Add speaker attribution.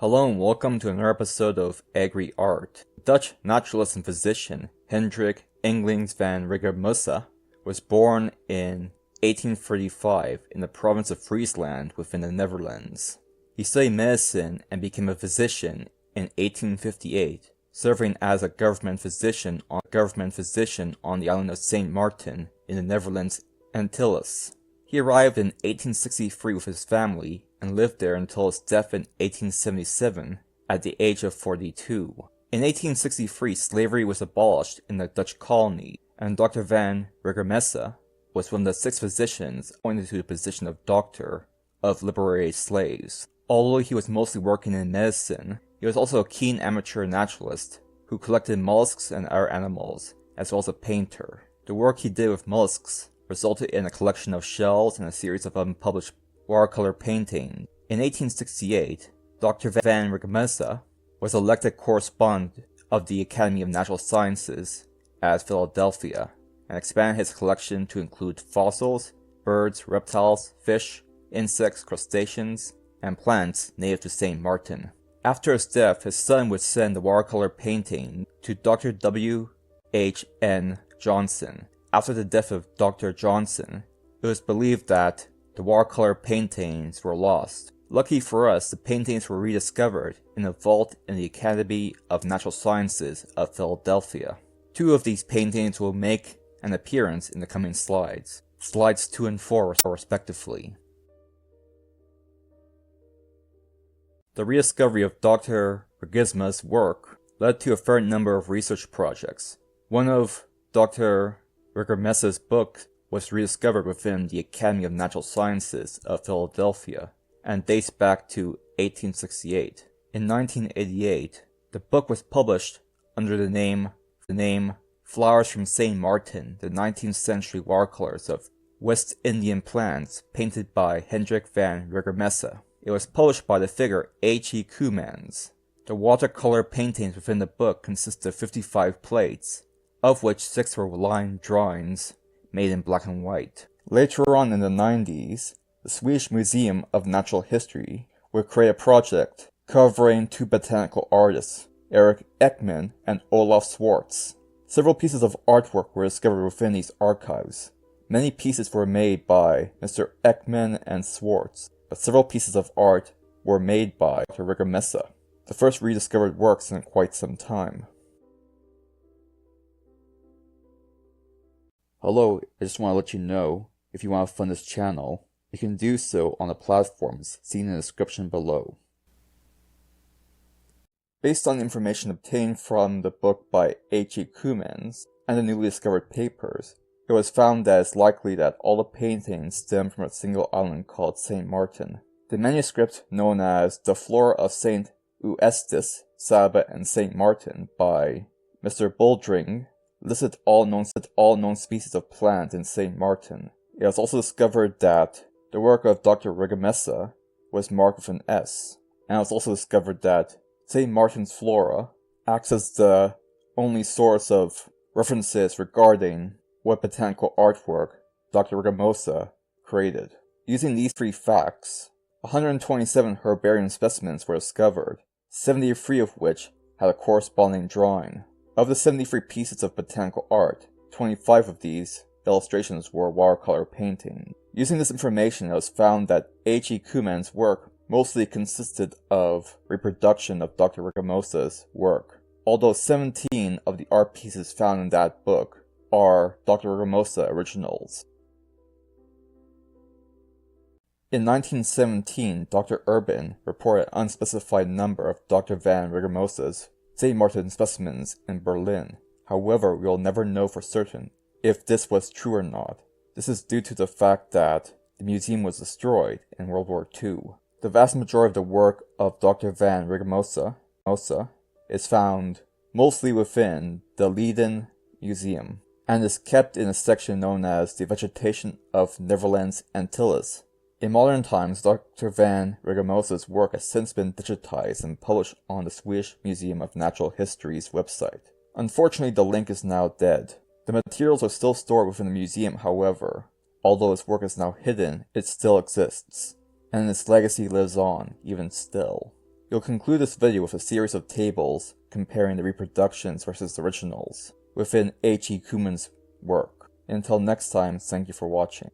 Speaker 1: Hello and welcome to another episode of Agri Art. Dutch naturalist and physician Hendrik Engelings van Rijgersma was born in 1835 in the province of Friesland within the Netherlands. He studied medicine and became a physician in 1858, serving as a government physician on the island of Saint Martin in the Netherlands Antilles. He arrived in 1863 with his family and lived there until his death in 1877 at the age of 42. In 1863, slavery was abolished in the Dutch colony, and Dr. van Rijgersma was one of the 6 physicians appointed to the position of doctor of liberated slaves. Although he was mostly working in medicine, he was also a keen amateur naturalist who collected mollusks and other animals, as well as a painter. The work he did with mollusks resulted in a collection of shells and a series of unpublished watercolor paintings. In 1868, Dr. van Rijgersma was elected correspondent of the Academy of Natural Sciences at Philadelphia and expanded his collection to include fossils, birds, reptiles, fish, insects, crustaceans, and plants native to Saint Martin. After his death, his son would send the watercolor painting to Dr. W. H. N. Johnson. After the death of Dr. Johnson, it was believed that the watercolor paintings were lost. Lucky for us, the paintings were rediscovered in a vault in the Academy of Natural Sciences of Philadelphia. 2 of these paintings will make an appearance in the coming slides. Slides 2 and 4 respectively. The rediscovery of Dr. Rijgersma's work led to a fair number of research projects. One of Dr. Rijgersma's books was rediscovered within the Academy of Natural Sciences of Philadelphia and dates back to 1868. In 1988, the book was published under the name Flowers from Saint Martin, the 19th Century Watercolors of West Indian Plants, painted by Hendrik van Rijgersma. It was published by the figure H.E. Coumans. The watercolor paintings within the book consist of 55 plates, of which 6 were line drawings made in black and white. Later on in the 90s, the Swedish Museum of Natural History would create a project covering 2 botanical artists, Erik Ekman and Olaf Swartz. Several pieces of artwork were discovered within these archives. Many pieces were made by Mr. Ekman and Swartz, but several pieces of art were made by Dr. Rijgersma, the first rediscovered works in quite some time. Hello, I just want to let you know, if you want to fund this channel, you can do so on the platforms seen in the description below. Based on information obtained from the book by H.E. Coumans and the newly discovered papers, it was found that it's likely that all the paintings stem from a single island called Saint Martin. The manuscript known as The Flora of Saint Euestus, Saba, and Saint Martin by Mr. Buldring listed all known species of plants in Saint Martin. It was also discovered that the work of Dr. Rijgersma was marked with an S, and it was also discovered that Saint Martin's flora acts as the only source of references regarding what botanical artwork Dr. Rijgersma created. Using these 3 facts, 127 herbarium specimens were discovered, 73 of which had a corresponding drawing. Of the 73 pieces of botanical art, 25 of these illustrations were watercolor paintings. Using this information, it was found that H.E. Coumans' work mostly consisted of reproduction of Dr. Rijgersma's work, although 17 of the art pieces found in that book are Dr. Rijgersma originals. In 1917, Dr. Urban reported an unspecified number of Dr. van Rijgersma's Saint Martin specimens in Berlin. However, we will never know for certain if this was true or not. This is due to the fact that the museum was destroyed in World War II. The vast majority of the work of Dr. van Rijgersma is found mostly within the Leiden Museum and is kept in a section known as the Vegetation of Netherlands Antilles. In modern times, Dr. van Rijgersma's work has since been digitized and published on the Swedish Museum of Natural History's website. Unfortunately, the link is now dead. The materials are still stored within the museum, however. Although his work is now hidden, it still exists, and its legacy lives on, even still. You'll conclude this video with a series of tables comparing the reproductions versus the originals within H.E. Kuhlmann's work. And until next time, thank you for watching.